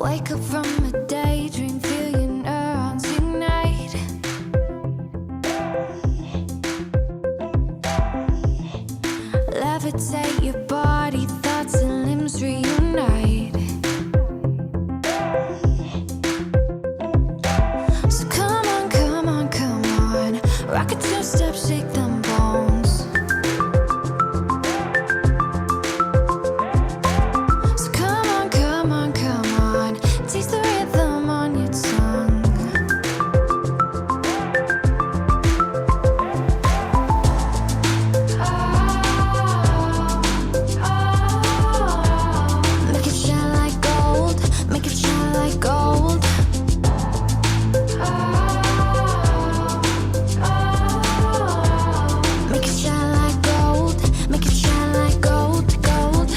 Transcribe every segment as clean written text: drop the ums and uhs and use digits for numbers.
Wake up from a daydream, feel your neurons ignite. Levitate your body, thoughts and limbs reunite. So come on, come on, come on, rock it two-step, shake them bones. So come on, come on, come on, taste the rhythm on your tongue. Make it shine like gold, make it shine like gold. Make it shine like gold, make it shine like gold, gold.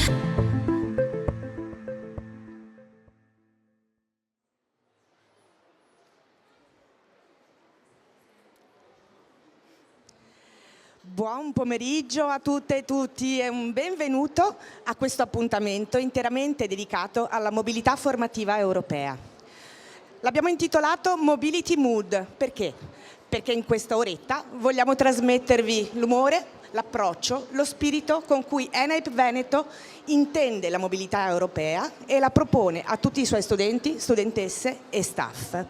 Buon pomeriggio a tutte e tutti e un benvenuto a questo appuntamento interamente dedicato alla mobilità formativa europea. L'abbiamo intitolato Mobility Mood, perché? Perché in questa oretta vogliamo trasmettervi l'umore, l'approccio, lo spirito con cui ENAIP Veneto intende la mobilità europea e la propone a tutti i suoi studenti, studentesse e staff.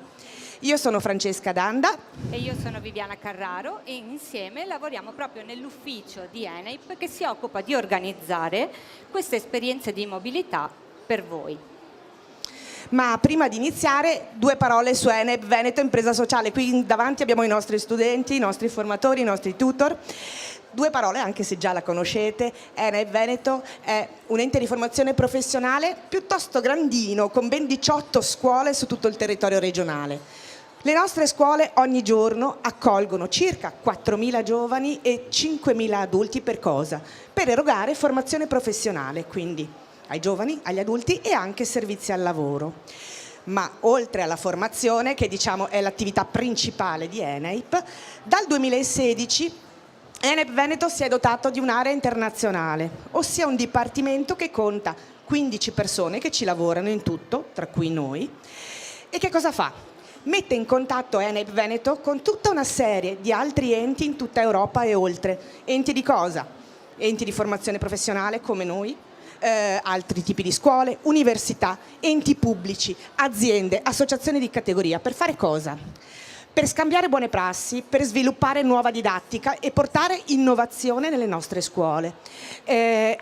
Io sono Francesca D'Anda. E io sono Viviana Carraro e insieme lavoriamo proprio nell'ufficio di ENAIP che si occupa di organizzare queste esperienze di mobilità per voi. Ma prima di iniziare, due parole su ENAIP Veneto Impresa Sociale. Qui davanti abbiamo i nostri studenti, i nostri formatori, i nostri tutor. Due parole, anche se già la conoscete. ENAIP Veneto è un ente di formazione professionale piuttosto grandino, con ben 18 scuole su tutto il territorio regionale. Le nostre scuole ogni giorno accolgono circa 4.000 giovani e 5.000 adulti per cosa? Per erogare formazione professionale, quindi ai giovani, agli adulti e anche servizi al lavoro. Ma oltre alla formazione, che diciamo è l'attività principale di ENAIP, dal 2016 ENAIP Veneto si è dotato di un'area internazionale, ossia un dipartimento che conta 15 persone che ci lavorano in tutto, tra cui noi. E che cosa fa? Mette in contatto ENAIP Veneto con tutta una serie di altri enti in tutta Europa e oltre. Enti di cosa? Enti di formazione professionale come noi, altri tipi di scuole, università, enti pubblici, aziende, associazioni di categoria. Per fare cosa? Per scambiare buone prassi, per sviluppare nuova didattica e portare innovazione nelle nostre scuole,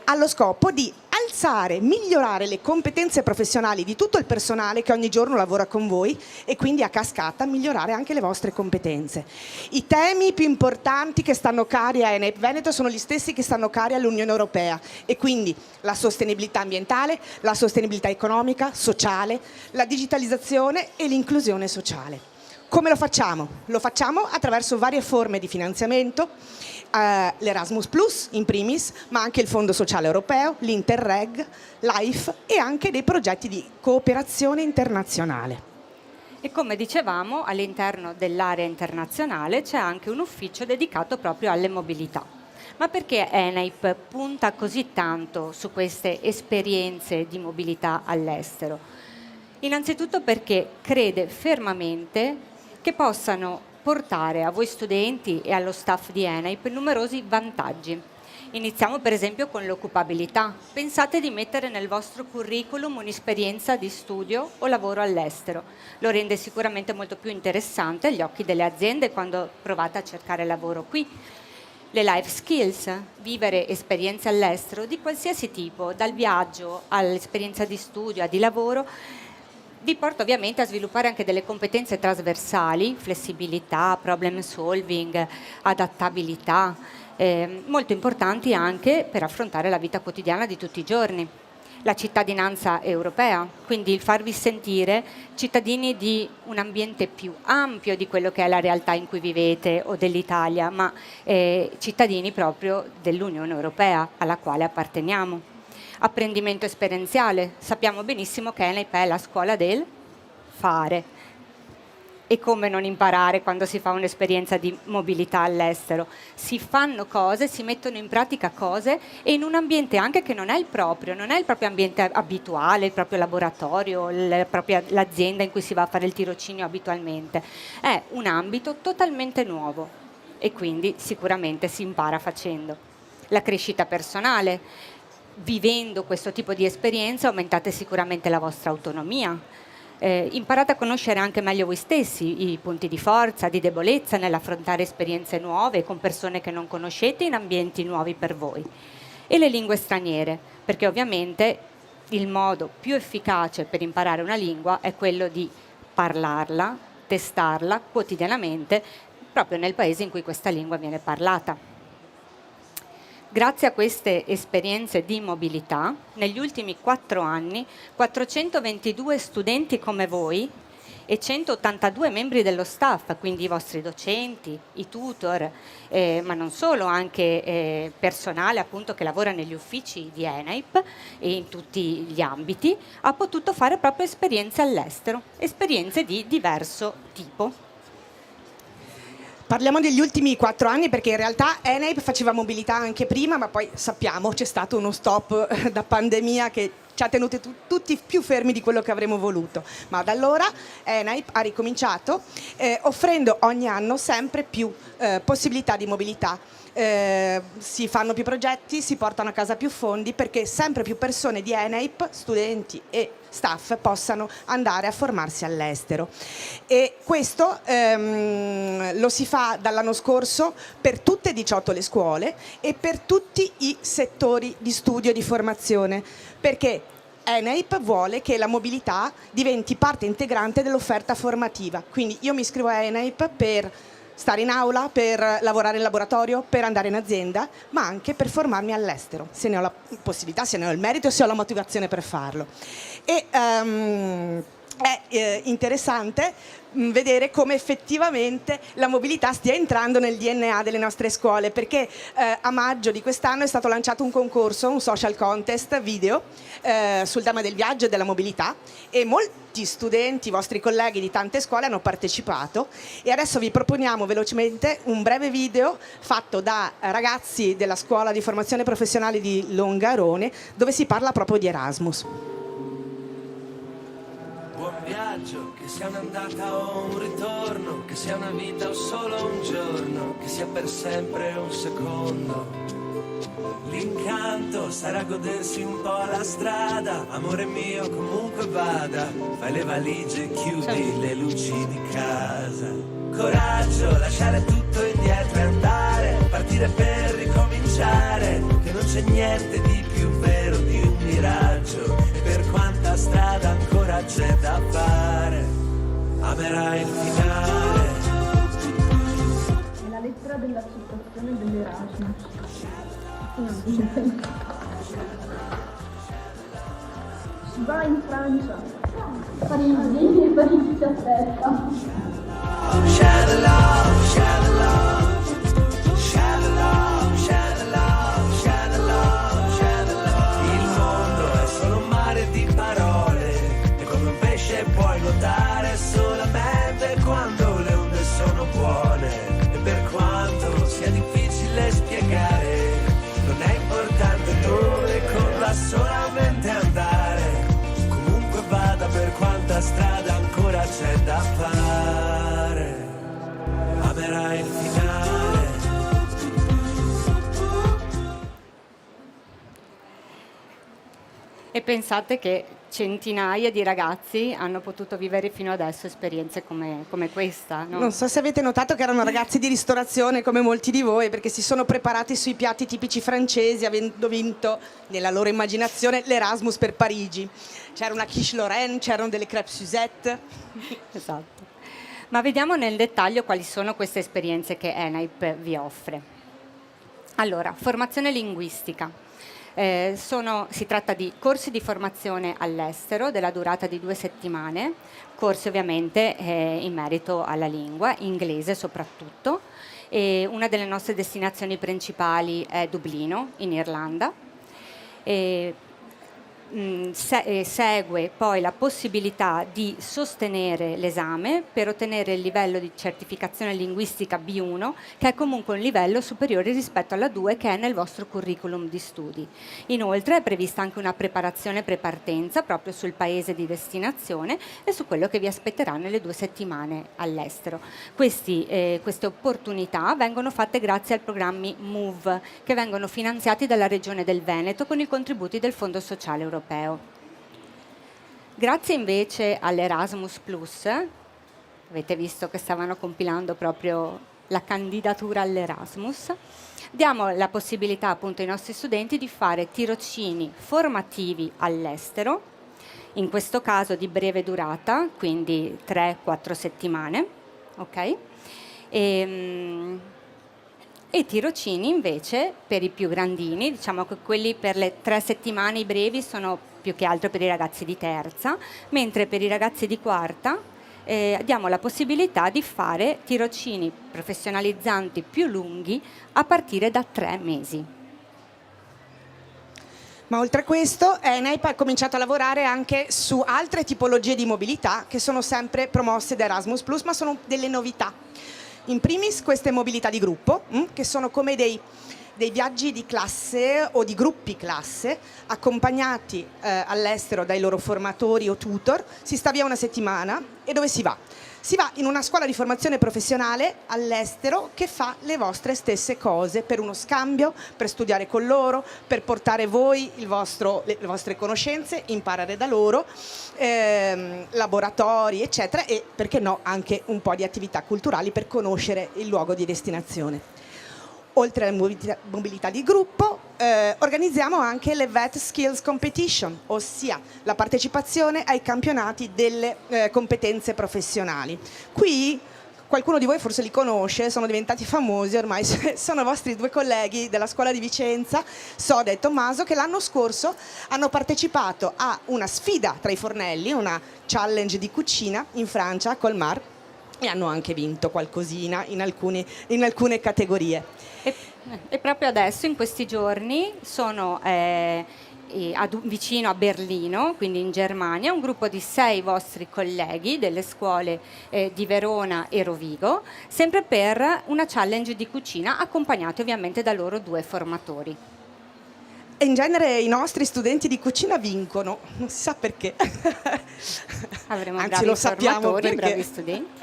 allo scopo di alzare, migliorare le competenze professionali di tutto il personale che ogni giorno lavora con voi e quindi a cascata migliorare anche le vostre competenze. I temi più importanti che stanno cari a ENAIP Veneto sono gli stessi che stanno cari all'Unione Europea e quindi la sostenibilità ambientale, la sostenibilità economica, sociale, la digitalizzazione e l'inclusione sociale. Come lo facciamo? Lo facciamo attraverso varie forme di finanziamento, l'Erasmus Plus in primis, ma anche il Fondo Sociale Europeo, l'Interreg, l'AIF e anche dei progetti di cooperazione internazionale. E come dicevamo, all'interno dell'area internazionale c'è anche un ufficio dedicato proprio alle mobilità. Ma perché ENAIP punta così tanto su queste esperienze di mobilità all'estero? Innanzitutto perché crede fermamente che possano portare a voi studenti e allo staff di ENAIP numerosi vantaggi. Iniziamo per esempio con l'occupabilità. Pensate di mettere nel vostro curriculum un'esperienza di studio o lavoro all'estero. Lo rende sicuramente molto più interessante agli occhi delle aziende quando provate a cercare lavoro qui. Le life skills, vivere esperienze all'estero di qualsiasi tipo, dal viaggio all'esperienza di studio, a di lavoro, vi porta ovviamente a sviluppare anche delle competenze trasversali, flessibilità, problem solving, adattabilità, molto importanti anche per affrontare la vita quotidiana di tutti i giorni. La cittadinanza europea, quindi il farvi sentire cittadini di un ambiente più ampio di quello che è la realtà in cui vivete o dell'Italia, ma cittadini proprio dell'Unione Europea alla quale apparteniamo. Apprendimento esperienziale, sappiamo benissimo che ENAIP è la scuola del fare. E come non imparare quando si fa un'esperienza di mobilità all'estero? Si fanno cose, si mettono in pratica cose e in un ambiente anche che non è il proprio ambiente abituale, il proprio laboratorio, l'azienda in cui si va a fare il tirocinio abitualmente. È un ambito totalmente nuovo e quindi sicuramente si impara facendo. La crescita personale, vivendo questo tipo di esperienze aumentate sicuramente la vostra autonomia. Imparate a conoscere anche meglio voi stessi, i punti di forza, di debolezza nell'affrontare esperienze nuove con persone che non conoscete in ambienti nuovi per voi. E le lingue straniere, perché ovviamente il modo più efficace per imparare una lingua è quello di parlarla, testarla quotidianamente proprio nel paese in cui questa lingua viene parlata. Grazie a queste esperienze di mobilità, negli ultimi 4 anni, 422 studenti come voi e 182 membri dello staff, quindi i vostri docenti, i tutor, ma non solo, anche personale appunto che lavora negli uffici di ENAIP e in tutti gli ambiti, ha potuto fare proprio esperienze all'estero, esperienze di diverso tipo. Parliamo degli ultimi 4 anni perché in realtà ENAIP faceva mobilità anche prima, ma poi sappiamo c'è stato uno stop da pandemia che ci ha tenuti tutti più fermi di quello che avremmo voluto. Ma da allora ENAIP ha ricominciato offrendo ogni anno sempre più possibilità di mobilità. Si fanno più progetti, si portano a casa più fondi perché sempre più persone di ENAIP, studenti e staff, possano andare a formarsi all'estero. E questo lo si fa dall'anno scorso per tutte e 18 le scuole e per tutti i settori di studio e di formazione, perché ENAIP vuole che la mobilità diventi parte integrante dell'offerta formativa. Quindi io mi iscrivo a ENAIP per stare in aula, per lavorare in laboratorio, per andare in azienda, ma anche per formarmi all'estero, se ne ho la possibilità, se ne ho il merito e se ho la motivazione per farlo. E è interessante vedere come effettivamente la mobilità stia entrando nel DNA delle nostre scuole, perché a maggio di quest'anno è stato lanciato un concorso, un social contest video sul tema del viaggio e della mobilità e molti studenti, vostri colleghi di tante scuole hanno partecipato e adesso vi proponiamo velocemente un breve video fatto da ragazzi della scuola di formazione professionale di Longarone dove si parla proprio di Erasmus. Buon viaggio, che sia un'andata o un ritorno, che sia una vita o solo un giorno, che sia per sempre un secondo. L'incanto sarà godersi un po' la strada, amore mio comunque vada, fai le valigie, chiudi le luci di casa. Coraggio, lasciare tutto indietro e andare, partire per ricominciare, che non c'è niente di più vero di un miraggio, e per quanta strada ancora c'è da fare, amerai il finale. È la lettera dell'accettazione dell'Erasmus. Si va in Francia. Parigi, Parigi ci aspetta. Share the love, share the love, share the love, share the love, share the love, share the love. Il mondo è solo un mare di parole e come un pesce puoi nuotare solamente quando le onde sono buone. E per quanto sia difficile spiegare, non è importante dove corra, solamente andare. Comunque vada, per quanta strada ancora c'è da fare, amerai il finale. E pensate che centinaia di ragazzi hanno potuto vivere fino adesso esperienze come questa, no? Non so se avete notato che erano ragazzi di ristorazione come molti di voi, perché si sono preparati sui piatti tipici francesi, avendo vinto nella loro immaginazione l'Erasmus per Parigi. C'era una quiche Lorraine, c'erano delle crêpes Suzette. Esatto. Ma vediamo nel dettaglio quali sono queste esperienze che ENAIP vi offre. Allora, formazione linguistica. Si tratta di corsi di formazione all'estero della durata di 2 settimane, corsi ovviamente in merito alla lingua, inglese soprattutto. E una delle nostre destinazioni principali è Dublino, in Irlanda. segue poi la possibilità di sostenere l'esame per ottenere il livello di certificazione linguistica B1, che è comunque un livello superiore rispetto alla 2 che è nel vostro curriculum di studi. Inoltre è prevista anche una preparazione prepartenza proprio sul paese di destinazione e su quello che vi aspetterà nelle 2 settimane all'estero. Queste opportunità vengono fatte grazie ai programmi MOVE, che vengono finanziati dalla Regione del Veneto con i contributi del Fondo Sociale Europeo. Grazie invece all'Erasmus Plus, avete visto che stavano compilando proprio la candidatura all'Erasmus, diamo la possibilità appunto ai nostri studenti di fare tirocini formativi all'estero, in questo caso di breve durata, quindi 3-4 settimane, ok? E tirocini invece per i più grandini, diciamo che quelli per le 3 settimane brevi sono più che altro per i ragazzi di terza, mentre per i ragazzi di quarta diamo la possibilità di fare tirocini professionalizzanti più lunghi a partire da 3 mesi. Ma oltre a questo, ENAIP ha cominciato a lavorare anche su altre tipologie di mobilità che sono sempre promosse da Erasmus+, ma sono delle novità. In primis queste mobilità di gruppo, che sono come dei viaggi di classe o di gruppi classe, accompagnati all'estero dai loro formatori o tutor. Si sta via una settimana e dove si va? Si va in una scuola di formazione professionale all'estero che fa le vostre stesse cose per uno scambio, per studiare con loro, per portare voi le vostre conoscenze, imparare da loro, laboratori eccetera, e perché no anche un po' di attività culturali per conoscere il luogo di destinazione. Oltre alla mobilità di gruppo, organizziamo anche le VET Skills Competition, ossia la partecipazione ai campionati delle competenze professionali. Qui qualcuno di voi forse li conosce, sono diventati famosi ormai, sono vostri 2 colleghi della scuola di Vicenza, Soda e Tommaso, che l'anno scorso hanno partecipato a una sfida tra i fornelli, una challenge di cucina in Francia, a Colmar, e hanno anche vinto qualcosina in alcune categorie. E proprio adesso, in questi giorni, sono vicino a Berlino, quindi in Germania, un gruppo di 6 vostri colleghi delle scuole di Verona e Rovigo, sempre per una challenge di cucina, accompagnati ovviamente da loro 2 formatori. E in genere i nostri studenti di cucina vincono, non si sa perché. Avremo Anzi, bravi lo sappiamo formatori, perché. bravi studenti.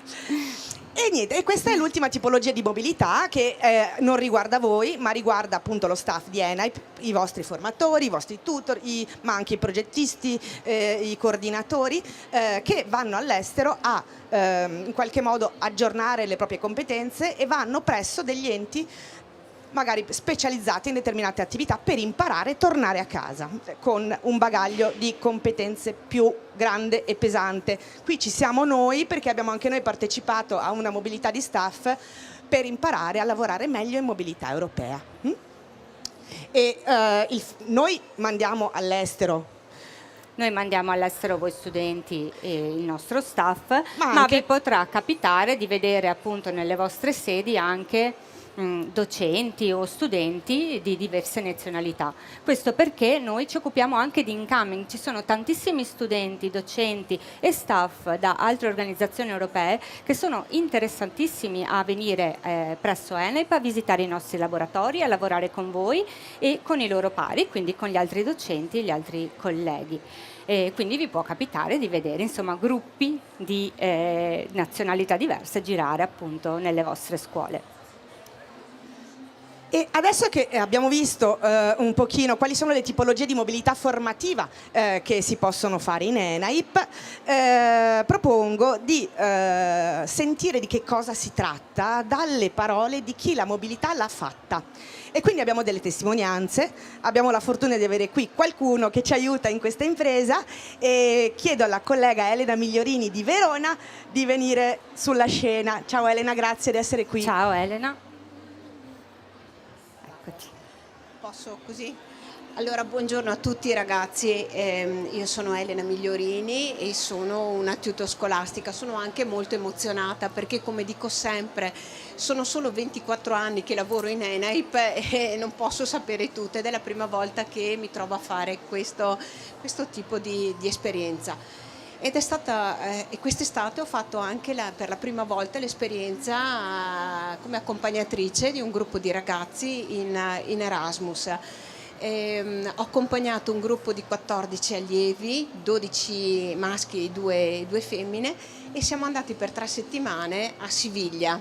E niente, e questa è l'ultima tipologia di mobilità che non riguarda voi, ma riguarda appunto lo staff di ENAIP, i vostri formatori, i vostri tutor, ma anche i progettisti, i coordinatori, che vanno all'estero a in qualche modo aggiornare le proprie competenze e vanno presso degli enti magari specializzati in determinate attività per imparare e tornare a casa con un bagaglio di competenze più grande e pesante. Qui ci siamo noi perché abbiamo anche noi partecipato a una mobilità di staff per imparare a lavorare meglio in mobilità europea. E noi mandiamo all'estero. Noi mandiamo all'estero voi studenti e il nostro staff, ma anche vi potrà capitare di vedere appunto nelle vostre sedi anche docenti o studenti di diverse nazionalità. Questo perché noi ci occupiamo anche di incoming, ci sono tantissimi studenti, docenti e staff da altre organizzazioni europee che sono interessantissimi a venire presso ENAIP a visitare i nostri laboratori, a lavorare con voi e con i loro pari, quindi con gli altri docenti e gli altri colleghi. E quindi vi può capitare di vedere insomma gruppi di nazionalità diverse girare appunto nelle vostre scuole. E adesso che abbiamo visto un pochino quali sono le tipologie di mobilità formativa che si possono fare in ENAIP, propongo di sentire di che cosa si tratta dalle parole di chi la mobilità l'ha fatta. E quindi abbiamo delle testimonianze, abbiamo la fortuna di avere qui qualcuno che ci aiuta in questa impresa e chiedo alla collega Elena Migliorini di Verona di venire sulla scena. Ciao Elena, grazie di essere qui. Ciao Elena. Eccoti. Posso così? Allora, buongiorno a tutti ragazzi, io sono Elena Migliorini e sono una tutor scolastica. Sono anche molto emozionata perché, come dico sempre, sono solo 24 anni che lavoro in ENAIP e non posso sapere tutto, ed è la prima volta che mi trovo a fare questo tipo di esperienza. Ed è stata, e quest'estate ho fatto anche per la prima volta l'esperienza come accompagnatrice di un gruppo di ragazzi in Erasmus. Ho accompagnato un gruppo di 14 allievi, 12 maschi e 2 femmine, e siamo andati per 3 settimane a Siviglia.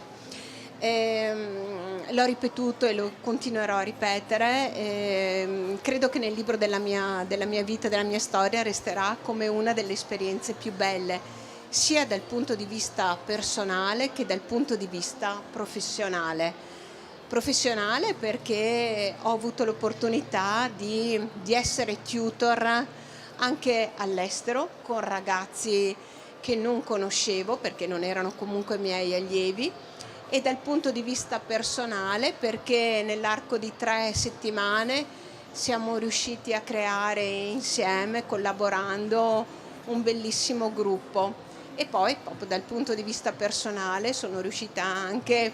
L'ho ripetuto e lo continuerò a ripetere. Credo che nel libro della mia vita, della mia storia, resterà come una delle esperienze più belle, sia dal punto di vista personale che dal punto di vista professionale. Professionale perché ho avuto l'opportunità di essere tutor anche all'estero con ragazzi che non conoscevo perché non erano comunque miei allievi, e dal punto di vista personale perché nell'arco di 3 settimane siamo riusciti a creare insieme, collaborando, un bellissimo gruppo. E poi proprio dal punto di vista personale sono riuscita anche,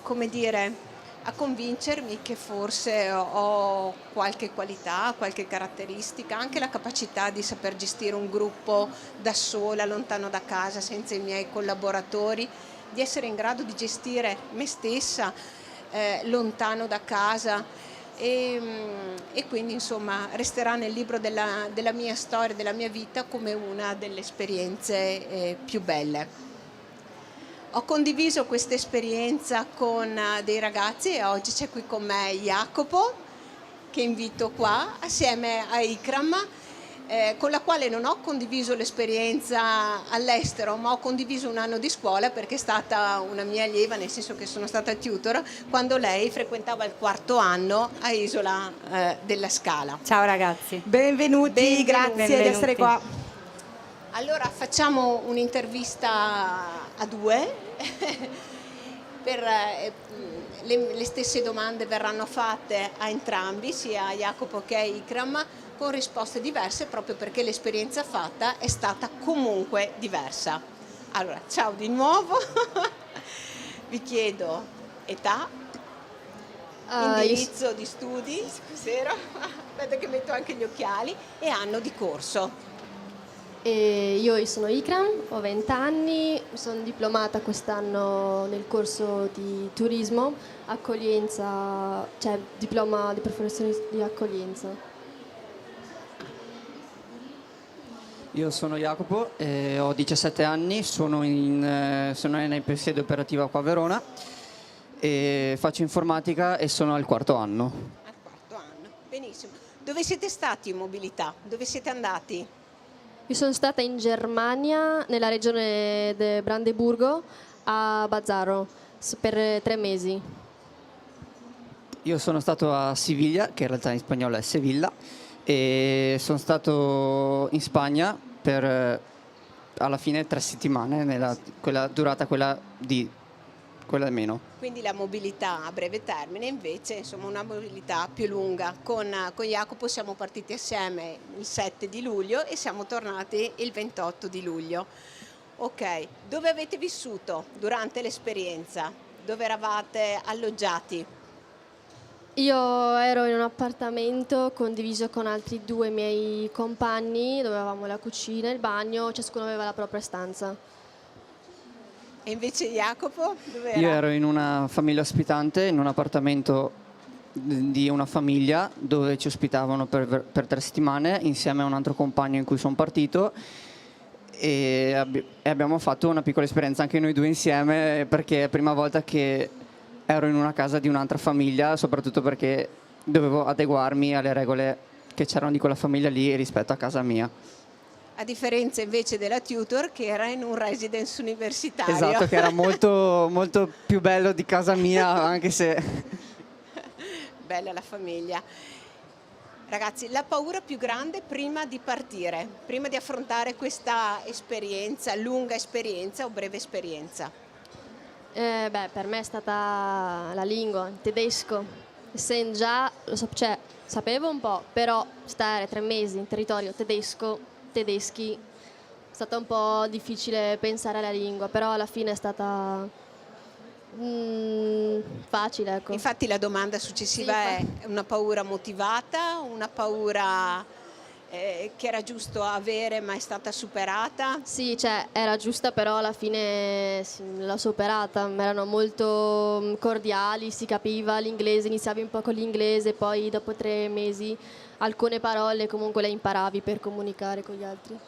come dire, a convincermi che forse ho qualche qualità, qualche caratteristica, anche la capacità di saper gestire un gruppo da sola, lontano da casa, senza i miei collaboratori, di essere in grado di gestire me stessa lontano da casa, e quindi insomma resterà nel libro della mia storia, della mia vita, come una delle esperienze più belle. Ho condiviso questa esperienza con dei ragazzi e oggi c'è qui con me Jacopo, che invito qua, assieme a Ikram, con la quale non ho condiviso l'esperienza all'estero, ma ho condiviso un anno di scuola perché è stata una mia allieva, nel senso che sono stata tutor quando lei frequentava il 4º anno a Isola della Scala. Ciao ragazzi. Benvenuti, grazie di essere qua. Allora facciamo un'intervista a 2 le stesse domande verranno fatte a entrambi, sia a Jacopo che a Ikram, con risposte diverse, proprio perché l'esperienza fatta è stata comunque diversa. Allora, ciao di nuovo. Vi chiedo età, indirizzo di studi, scusa, aspetta che metto anche gli occhiali, e anno di corso. Io sono Ikram, ho 20 anni, sono diplomata quest'anno nel corso di turismo, accoglienza, cioè diploma di professione di accoglienza. Io sono Jacopo, ho 17 anni, sono in sede operativa qua a Verona, e faccio informatica e sono al 4º anno. Al 4º anno, benissimo. Dove siete stati in mobilità? Dove siete andati? Io sono stata in Germania, nella regione di Brandeburgo, a Bazzaro, per 3 mesi. Io sono stato a Siviglia, che in realtà in spagnolo è Sevilla, e sono stato in Spagna per alla fine 3 settimane, quella meno. Quindi la mobilità a breve termine, invece insomma una mobilità più lunga. Con Jacopo siamo partiti assieme il 7 di luglio e siamo tornati il 28 di luglio. Ok, dove avete vissuto durante l'esperienza? Dove eravate alloggiati? Io ero in un appartamento condiviso con altri 2 miei compagni, dove avevamo la cucina e il bagno, ciascuno aveva la propria stanza. E invece Jacopo? Dove era? Io ero in una famiglia ospitante, in un appartamento di una famiglia dove ci ospitavano per 3 settimane insieme a un altro compagno in cui sono partito, e abbiamo fatto una piccola esperienza anche noi 2 insieme, perché è la prima volta che ero in una casa di un'altra famiglia, soprattutto perché dovevo adeguarmi alle regole che c'erano di quella famiglia lì rispetto a casa mia. A differenza invece della tutor, che era in un residence universitario. Esatto, che era molto, molto più bello di casa mia, anche se... Bella la famiglia. Ragazzi, la paura più grande prima di partire, prima di affrontare questa esperienza, lunga esperienza o breve esperienza? Per me è stata la lingua, il tedesco. essendo già, cioè, sapevo un po', però stare 3 mesi in territorio tedeschi, è stato un po' difficile pensare alla lingua, però alla fine è stata facile, ecco. Infatti la domanda successiva è una paura motivata, una paura che era giusto avere ma è stata superata? Sì, cioè era giusta, però alla fine sì, l'ho superata. Erano molto cordiali, si capiva l'inglese, iniziavi un po' con l'inglese, poi dopo 3 mesi alcune parole comunque le imparavi per comunicare con gli altri.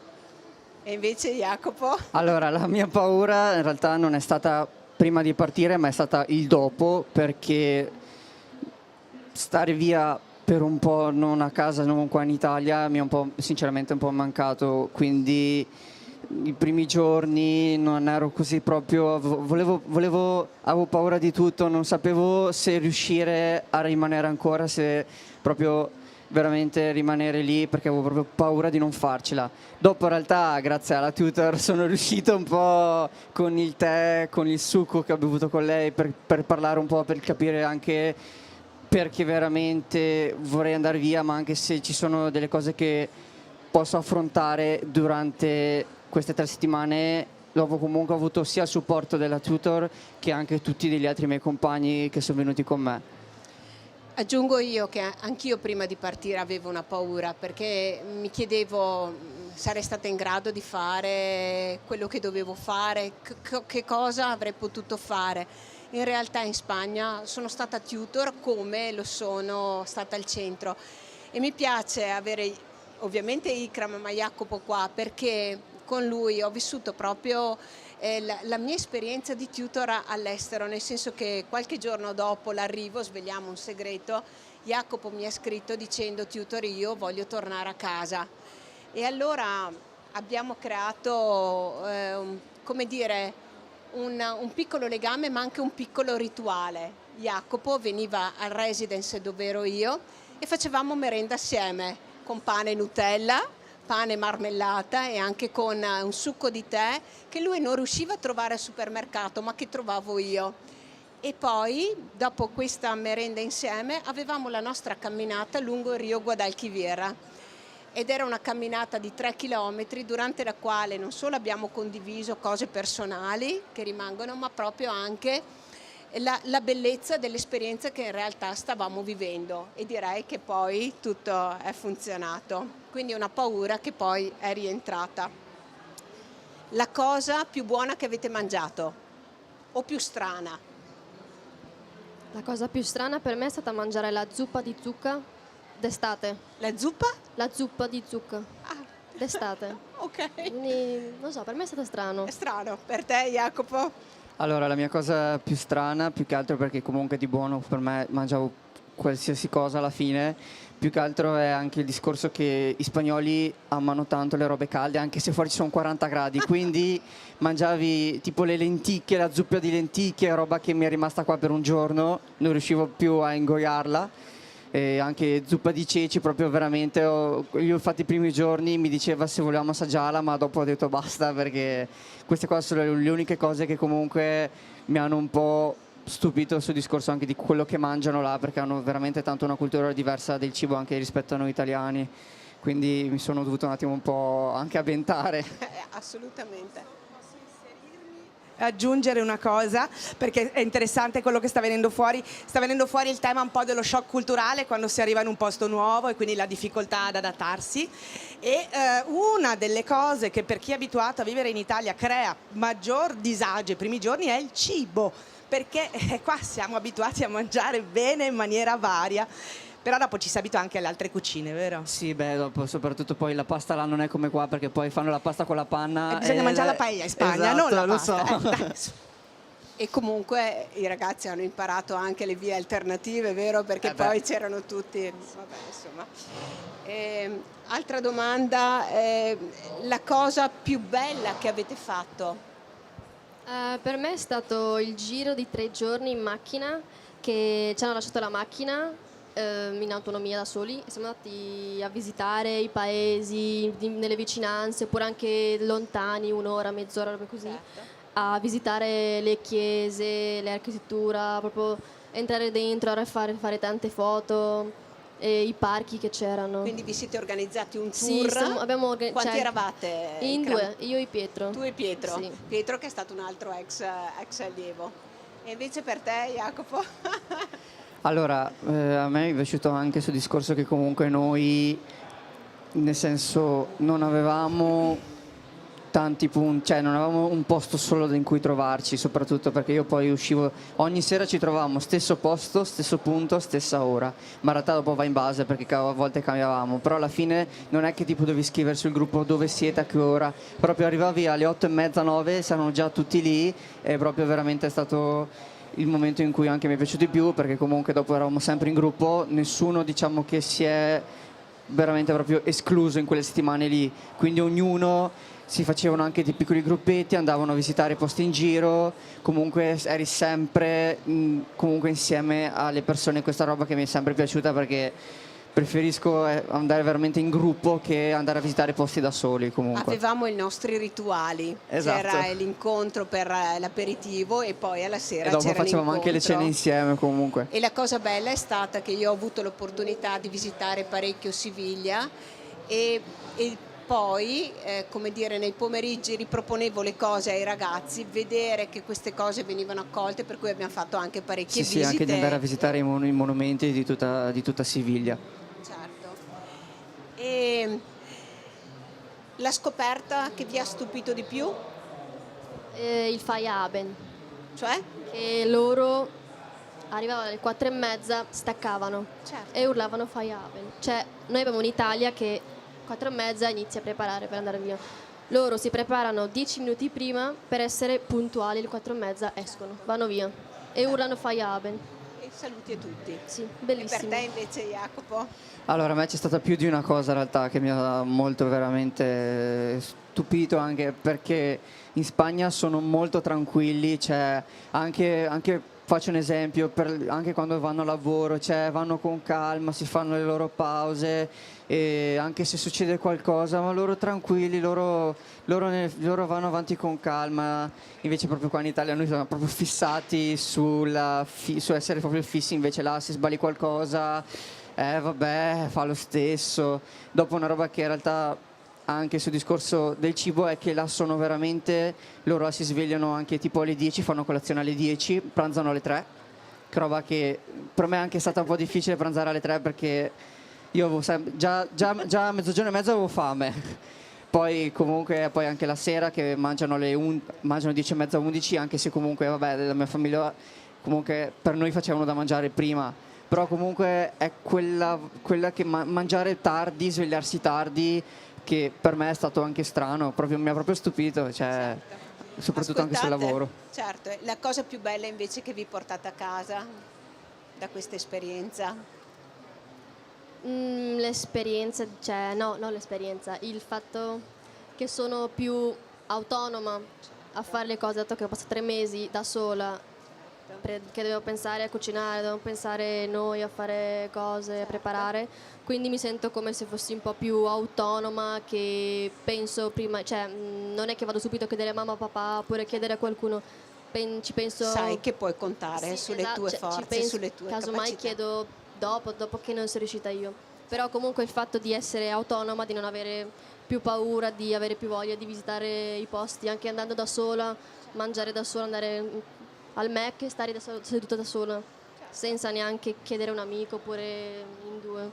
E invece Jacopo? Allora, la mia paura in realtà non è stata prima di partire, ma è stata il dopo, perché stare via per un po', non a casa, non qua in Italia, mi è un po', sinceramente un po' mancato, quindi i primi giorni non ero così proprio, avevo paura di tutto, non sapevo se riuscire a rimanere ancora, se proprio veramente rimanere lì, perché avevo proprio paura di non farcela. Dopo in realtà, grazie alla tutor, sono riuscito un po' con il tè, con il succo che ho bevuto con lei, per parlare un po', per capire anche perché veramente vorrei andare via, ma anche se ci sono delle cose che posso affrontare durante queste 3 settimane. Dopo comunque ho avuto sia il supporto della tutor che anche tutti degli altri miei compagni che sono venuti con me. Aggiungo io che anch'io prima di partire avevo una paura, perché mi chiedevo sarei stata in grado di fare quello che dovevo fare, che cosa avrei potuto fare. In realtà in Spagna sono stata tutor come lo sono stata al centro, e mi piace avere ovviamente Ikram ma Jacopo qua, perché con lui ho vissuto proprio la mia esperienza di tutor all'estero, nel senso che qualche giorno dopo l'arrivo, sveliamo un segreto, Jacopo mi ha scritto dicendo: tutor, io voglio tornare a casa. E allora abbiamo creato come dire un piccolo legame, ma anche un piccolo rituale. Jacopo veniva al residence dove ero io e facevamo merenda assieme, con pane e Nutella, pane e marmellata, e anche con un succo di tè che lui non riusciva a trovare al supermercato ma che trovavo io. E poi dopo questa merenda insieme avevamo la nostra camminata lungo il Rio Guadalquivir, ed era una camminata di 3 chilometri durante la quale non solo abbiamo condiviso cose personali che rimangono, ma proprio anche la bellezza dell'esperienza che in realtà stavamo vivendo, e direi che poi tutto è funzionato. Quindi una paura che poi è rientrata. La cosa più buona che avete mangiato o più strana? La cosa più strana per me è stata mangiare la zuppa di zucca d'estate. La zuppa? La zuppa di zucca d'estate. Ok. Quindi, non so, per me è stato strano. È strano. Per te, Jacopo? Allora, la mia cosa più strana, più che altro perché comunque di buono per me mangiavo qualsiasi cosa alla fine, più che altro è anche il discorso che i spagnoli amano tanto le robe calde, anche se fuori ci sono 40 gradi, quindi mangiavi tipo le lenticchie, la zuppa di lenticchie, roba che mi è rimasta qua per un giorno, non riuscivo più a ingoiarla. E anche zuppa di ceci, proprio veramente, io infatti i primi giorni mi diceva se volevamo assaggiarla, ma dopo ho detto basta, perché queste cose sono le uniche cose che comunque mi hanno un po' stupito sul discorso anche di quello che mangiano là, perché hanno veramente tanto una cultura diversa del cibo anche rispetto a noi italiani, quindi mi sono dovuto un attimo un po' anche avventare. Assolutamente. Aggiungere una cosa, perché è interessante quello che sta venendo fuori il tema un po' dello shock culturale quando si arriva in un posto nuovo, e quindi la difficoltà ad adattarsi. E una delle cose che per chi è abituato a vivere in Italia crea maggior disagio i primi giorni è il cibo, perché qua siamo abituati a mangiare bene in maniera varia, però dopo ci si abitua anche alle altre cucine, vero? Sì, beh, dopo soprattutto poi la pasta là non è come qua, perché poi fanno la pasta con la panna. E bisogna mangiare la paella in Spagna, esatto, non la lo pasta. so. E comunque i ragazzi hanno imparato anche le vie alternative, vero? Perché poi c'erano tutti. Vabbè, insomma. Altra domanda, la cosa più bella che avete fatto? Per me è stato il giro di 3 giorni in macchina, che ci hanno lasciato la macchina in autonomia da soli, e siamo andati a visitare i paesi nelle vicinanze, oppure anche lontani, un'ora, mezz'ora, robe così. Certo. a visitare le chiese, l'architettura, proprio entrare dentro, fare tante foto, e i parchi che c'erano. Quindi vi siete organizzati un Sì, tour? Quanti cioè, eravate? in Ikram? due, io e Pietro. Tu e Pietro? Sì. Pietro che è stato un altro ex allievo. E invece per te, Jacopo? Allora, a me è piaciuto anche sul discorso che comunque noi, nel senso, non avevamo tanti punti, cioè non avevamo un posto solo in cui trovarci, soprattutto perché io poi uscivo, ogni sera ci trovavamo stesso posto, stesso punto, stessa ora, ma in realtà dopo va in base perché a volte cambiavamo, però alla fine non è che tipo dovevi scrivere sul gruppo dove siete, a che ora, proprio arrivavi alle 8:30, 9, saranno già tutti lì, e proprio veramente è stato il momento in cui anche mi è piaciuto di più, perché comunque dopo eravamo sempre in gruppo, nessuno diciamo che si è veramente proprio escluso in quelle settimane lì, quindi ognuno si facevano anche dei piccoli gruppetti, andavano a visitare posti in giro, comunque eri sempre comunque insieme alle persone, questa roba che mi è sempre piaciuta perché preferisco andare veramente in gruppo che andare a visitare posti da soli comunque. Avevamo i nostri rituali, Esatto. c'era l'incontro per l'aperitivo e poi alla sera E dopo c'era facevamo anche le l'incontro. cene insieme comunque. E la cosa bella è stata che io ho avuto l'opportunità di visitare parecchio Siviglia e poi, come dire, nei pomeriggi riproponevo le cose ai ragazzi, vedere che queste cose venivano accolte, per cui abbiamo fatto anche parecchie Sì, visite. anche di andare a visitare i monumenti di tutta Siviglia. Certo. E la scoperta che vi ha stupito di più? Il Feierabend, Cioè? che loro arrivavano alle 4:30, staccavano Certo. e urlavano Feierabend. Cioè, noi abbiamo un'Italia che 4:30 inizia a preparare per andare via. Loro si preparano 10 minuti prima per essere puntuali, alle 4:30 escono, vanno via e urlano Feierabend. E saluti a tutti. Sì, E per bellissimo. te invece, Jacopo? Allora, a me c'è stata più di una cosa in realtà che mi ha molto veramente stupito, anche perché in Spagna sono molto tranquilli, cioè anche faccio un esempio, anche quando vanno a lavoro, cioè vanno con calma, si fanno le loro pause, e anche se succede qualcosa, ma loro tranquilli, loro vanno avanti con calma. Invece proprio qua in Italia noi siamo proprio fissati su essere proprio fissi, invece là se sbagli qualcosa, vabbè, fa lo stesso. Dopo una roba che in realtà anche sul discorso del cibo è che là sono veramente, loro si svegliano anche tipo alle 10, fanno colazione alle 10, pranzano alle 3, che roba che per me è anche stata un po' difficile pranzare alle 3 perché io avevo già a mezzogiorno e mezzo avevo fame. Poi comunque poi anche la sera che mangiano 10:30, 11, anche se comunque vabbè la mia famiglia comunque per noi facevano da mangiare prima, però comunque è quella che mangiare tardi, svegliarsi tardi, che per me è stato anche strano, mi ha proprio stupito, cioè, soprattutto anche sul Ascoltate, lavoro. Certo, la cosa più bella invece che vi portate a casa da questa esperienza? L'esperienza, cioè no, non l'esperienza, il fatto che sono più autonoma a fare le cose, dato che ho passato 3 mesi da sola, che devo pensare a cucinare, devo pensare noi a fare cose, a preparare, quindi mi sento come se fossi un po' più autonoma, che penso prima, cioè non è che vado subito a chiedere a mamma, papà, oppure chiedere a qualcuno, ci penso. Sai che puoi contare Sì, sulle esatto, tue cioè, ci forze, penso, sulle tue casomai capacità. chiedo dopo che non sono riuscita io. Però comunque il fatto di essere autonoma, di non avere più paura, di avere più voglia di visitare i posti, anche andando da sola, mangiare da sola, andare al Mac e stare seduta da sola, senza neanche chiedere a un amico oppure in due.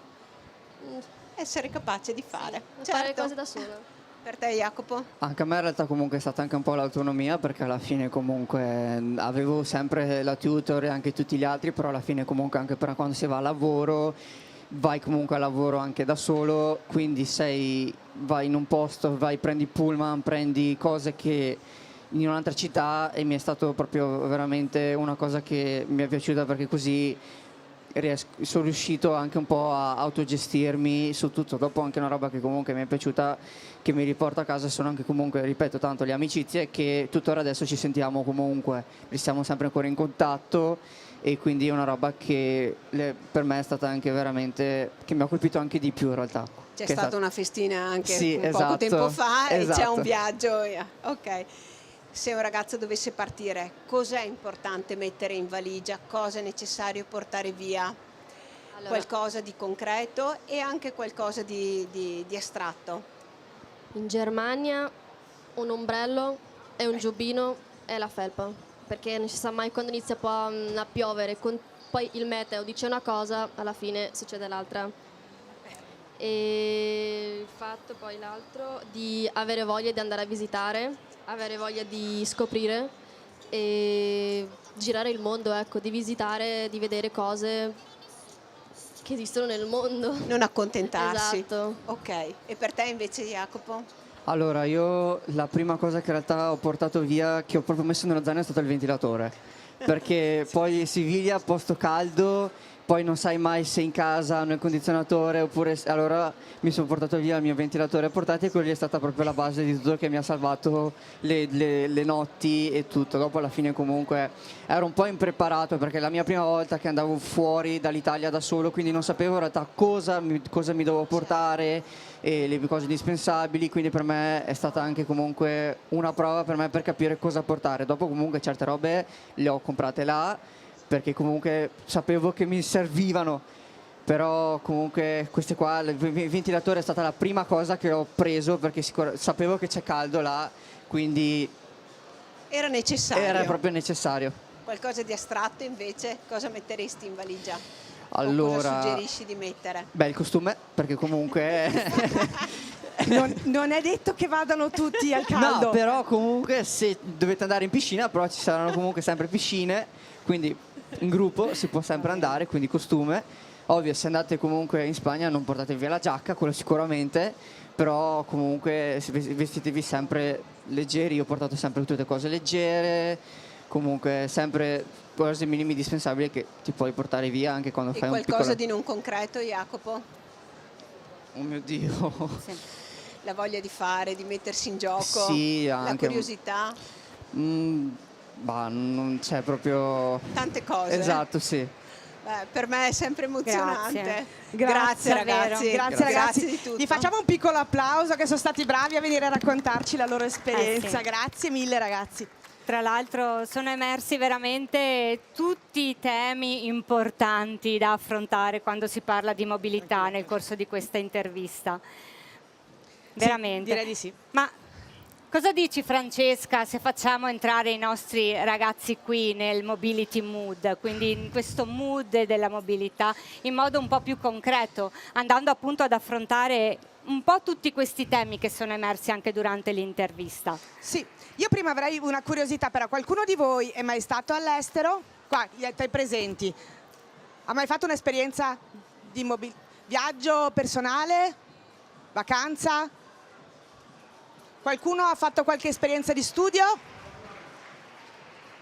Essere capace di fare. Fare le Certo. cose da sola. Per te, Jacopo? Anche a me in realtà comunque è stata anche un po' l'autonomia, perché alla fine comunque avevo sempre la tutor e anche tutti gli altri, però alla fine comunque anche per quando si va a lavoro vai comunque a lavoro anche da solo, quindi vai in un posto, prendi pullman, prendi cose che in un'altra città, e mi è stato proprio veramente una cosa che mi è piaciuta, perché così sono riuscito anche un po' a autogestirmi su tutto. Dopo anche una roba che comunque mi è piaciuta, che mi riporto a casa, sono anche comunque, ripeto tanto, le amicizie, che tuttora adesso ci sentiamo comunque, restiamo sempre ancora in contatto, e quindi è una roba che per me è stata anche veramente, che mi ha colpito anche di più in realtà. C'è Che è stata una festina anche Sì, poco esatto, tempo fa e c'è esatto. un viaggio. Ok. se un ragazzo dovesse partire, cos'è importante mettere in valigia, cosa è necessario portare via, Allora, qualcosa di concreto e anche qualcosa di astratto. in Germania un ombrello e un giubbino e la felpa, perché non si sa mai quando inizia poi a piovere, poi il meteo dice una cosa, alla fine succede l'altra. E il fatto poi l'altro di avere voglia di andare a visitare, avere voglia di scoprire e girare il mondo, ecco, di visitare, di vedere cose che esistono nel mondo. Non accontentarsi. Esatto. Ok, e per te invece, Jacopo? Allora, io la prima cosa che in realtà ho portato via, che ho proprio messo nello zaino, è stato il ventilatore. Perché poi Siviglia, posto caldo, poi non sai mai se in casa hanno il condizionatore oppure... Allora mi sono portato via il mio ventilatore portatile e quello lì è stata proprio la base di tutto, che mi ha salvato le notti e tutto. Dopo alla fine comunque ero un po' impreparato perché è la mia prima volta che andavo fuori dall'Italia da solo, quindi non sapevo in realtà cosa mi dovevo portare e le cose indispensabili, quindi per me è stata anche comunque una prova per me per capire cosa portare. Dopo comunque certe robe le ho comprate là perché comunque sapevo che mi servivano, però comunque queste qua, il ventilatore è stata la prima cosa che ho preso perché sapevo che c'è caldo là, quindi Era necessario. era proprio necessario. Qualcosa di astratto invece, cosa metteresti in valigia? O Allora, cosa suggerisci di mettere? beh, il costume, perché comunque... Non è detto che vadano tutti al caldo. No, però comunque se dovete andare in piscina, però ci saranno comunque sempre piscine, quindi in gruppo si può sempre andare, quindi costume. Ovvio, se andate comunque in Spagna non portate via la giacca, quello sicuramente, però comunque vestitevi sempre leggeri. Io ho portato sempre tutte cose leggere, comunque sempre cose minime indispensabili che ti puoi portare via anche quando E fai un qualcosa piccolo... di non concreto, Jacopo? Oh mio Dio. La voglia di fare, di mettersi in gioco, Sì, la anche... curiosità, Bah, non c'è proprio... tante cose. Esatto, sì. Per me è sempre emozionante. Grazie, ragazzi. Grazie ragazzi. di tutto. Gli facciamo un piccolo applauso che sono stati bravi a venire a raccontarci la loro esperienza. sì. Grazie mille ragazzi. Tra l'altro sono emersi veramente tutti i temi importanti da affrontare quando si parla di mobilità nel corso di questa intervista. Veramente. Direi di sì. Ma cosa dici, Francesca, se facciamo entrare i nostri ragazzi qui nel mobility mood, quindi in questo mood della mobilità in modo un po' più concreto, andando appunto ad affrontare un po' tutti questi temi che sono emersi anche durante l'intervista? Sì, io prima avrei una curiosità, però qualcuno di voi è mai stato all'estero? Qua, tra i presenti. Ha mai fatto un'esperienza di viaggio personale? Vacanza? Qualcuno ha fatto qualche esperienza di studio?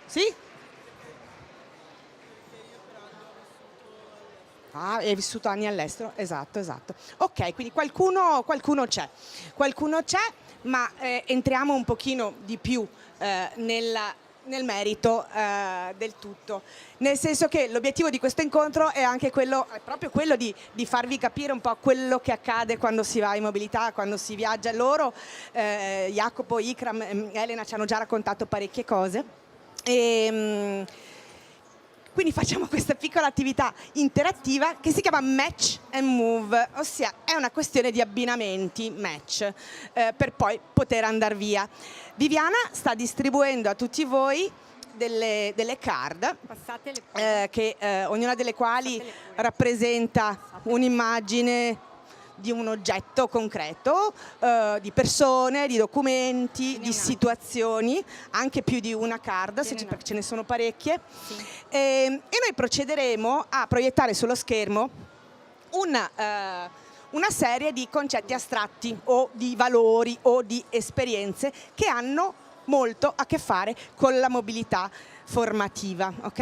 Sì? Ah, hai vissuto anni all'estero? Esatto, esatto. Ok, quindi qualcuno c'è. Qualcuno c'è, ma entriamo un pochino di più nel merito del tutto. Nel senso che l'obiettivo di questo incontro è anche proprio quello di farvi capire un po' quello che accade quando si va in mobilità, quando si viaggia. Loro, Jacopo, Ikram, Elena ci hanno già raccontato parecchie cose. Quindi facciamo questa piccola attività interattiva che si chiama Match and Move, ossia è una questione di abbinamenti, match, per poi poter andare via. Viviana sta distribuendo a tutti voi delle card, ognuna delle quali rappresenta un'immagine di un oggetto concreto, di persone, di documenti, di situazioni, anche più di una card, perché ce ne sono parecchie. Sì. E noi procederemo a proiettare sullo schermo una serie di concetti astratti o di valori o di esperienze che hanno molto a che fare con la mobilità formativa, ok?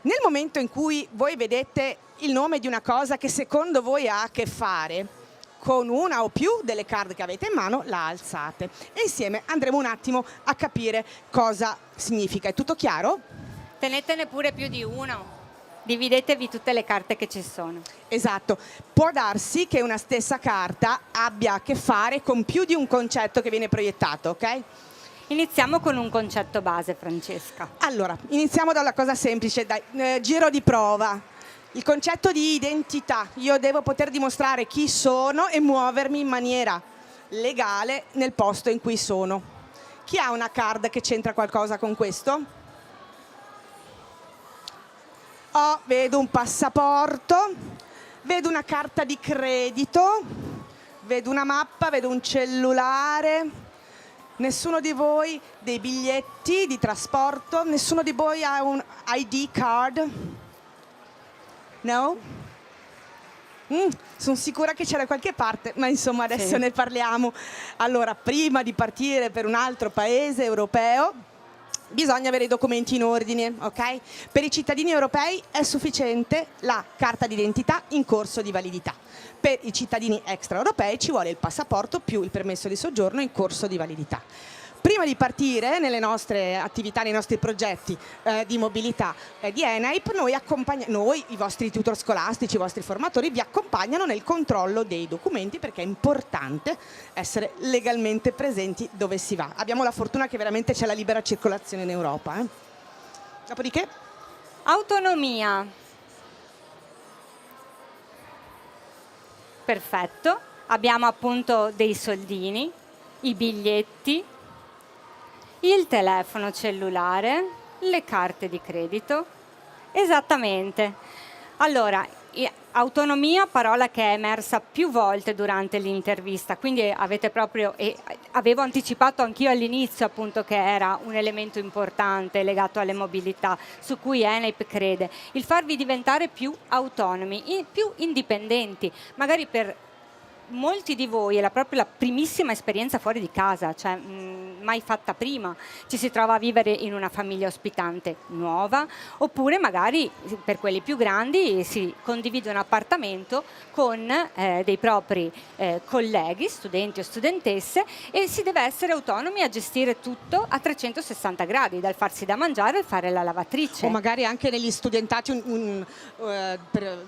Nel momento in cui voi vedete il nome di una cosa che secondo voi ha a che fare con una o più delle card che avete in mano, la alzate e insieme andremo un attimo a capire cosa significa. È tutto chiaro? Tenetene pure più di uno. Dividetevi tutte le carte che ci sono. Esatto. Può darsi che una stessa carta abbia a che fare con più di un concetto che viene proiettato, ok? Iniziamo con un concetto base, Francesca. Allora, iniziamo da una cosa semplice, dai, giro di prova. Il concetto di identità. Io devo poter dimostrare chi sono e muovermi in maniera legale nel posto in cui sono. Chi ha una card che c'entra qualcosa con questo? Oh, vedo un passaporto, vedo una carta di credito, vedo una mappa, vedo un cellulare. Nessuno di voi dei biglietti di trasporto? Nessuno di voi ha un ID card? No? Sono sicura che c'era da qualche parte, ma insomma adesso Sì. ne parliamo. Allora, prima di partire per un altro paese europeo, bisogna avere i documenti in ordine, ok? Per i cittadini europei è sufficiente la carta d'identità in corso di validità. Per i cittadini extraeuropei ci vuole il passaporto più il permesso di soggiorno in corso di validità. Prima di partire nelle nostre attività, nei nostri progetti di mobilità di ENAIP, noi, i vostri tutor scolastici, i vostri formatori, vi accompagnano nel controllo dei documenti, perché è importante essere legalmente presenti dove si va. Abbiamo la fortuna che veramente c'è la libera circolazione in Europa. Dopodiché? Autonomia. Perfetto. Abbiamo appunto dei soldini, i biglietti, il telefono cellulare, le carte di credito. Esattamente. Allora, autonomia, parola che è emersa più volte durante l'intervista, quindi avete proprio, e avevo anticipato anch'io all'inizio appunto che era un elemento importante legato alle mobilità su cui ENAIP crede, il farvi diventare più autonomi, più indipendenti, magari per molti di voi è proprio la primissima esperienza fuori di casa, cioè mai fatta prima, ci si trova a vivere in una famiglia ospitante nuova, oppure magari per quelli più grandi si condivide un appartamento con dei propri colleghi, studenti o studentesse, e si deve essere autonomi a gestire tutto a 360 gradi, dal farsi da mangiare al fare la lavatrice. O magari anche negli studentati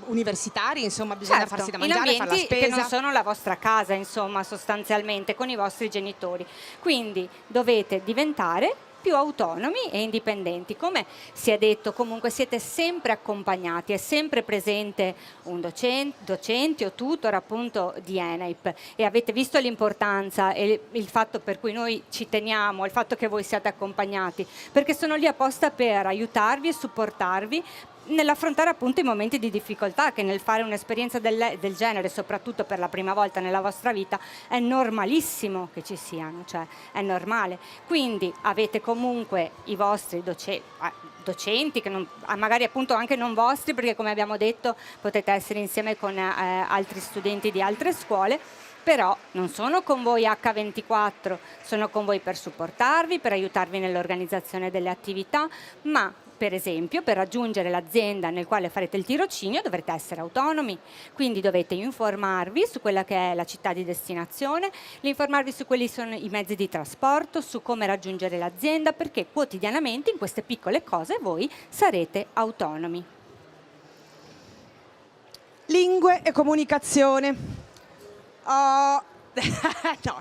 universitari, insomma, bisogna Certo, farsi da in mangiare, fare la ambienti spesa. che non sono la vostra casa, insomma, sostanzialmente, con i vostri genitori. Quindi dovete diventare più autonomi e indipendenti. Come si è detto, comunque siete sempre accompagnati, è sempre presente un docente o tutor appunto di ENAIP, e avete visto l'importanza e il fatto per cui noi ci teniamo, il fatto che voi siate accompagnati, perché sono lì apposta per aiutarvi e supportarvi nell'affrontare appunto i momenti di difficoltà, che nel fare un'esperienza del genere, soprattutto per la prima volta nella vostra vita, è normalissimo che ci siano, cioè è normale. Quindi avete comunque i vostri docenti, che magari appunto anche non vostri, perché come abbiamo detto potete essere insieme con altri studenti di altre scuole, però non sono con voi H24, sono con voi per supportarvi, per aiutarvi nell'organizzazione delle attività, ma per esempio per raggiungere l'azienda nel quale farete il tirocinio dovrete essere autonomi, quindi dovete informarvi su quella che è la città di destinazione, informarvi su quelli sono i mezzi di trasporto, su come raggiungere l'azienda, perché quotidianamente in queste piccole cose voi sarete autonomi. Lingue e comunicazione. Oh. No.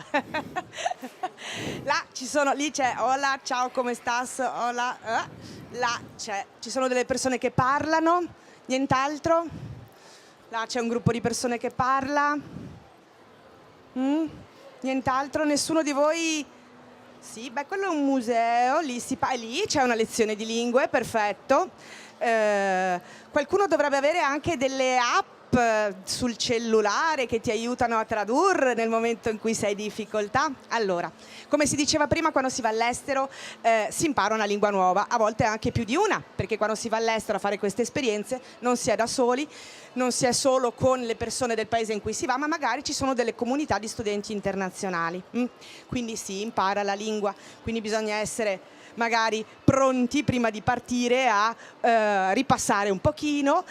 Là lì c'è hola, ciao, come stas? Hola. Là ci sono delle persone che parlano, nient'altro. Là c'è un gruppo di persone che parla. Nient'altro, nessuno di voi. Sì, beh, quello è un museo, lì c'è una lezione di lingue, perfetto. Qualcuno dovrebbe avere anche delle app sul cellulare che ti aiutano a tradurre nel momento in cui sei in difficoltà. Allora, come si diceva prima, quando si va all'estero si impara una lingua nuova, a volte anche più di una, perché quando si va all'estero a fare queste esperienze non si è da soli, non si è solo con le persone del paese in cui si va, ma magari ci sono delle comunità di studenti internazionali. Quindi si impara la lingua, quindi bisogna essere magari pronti prima di partire a ripassare un pochino,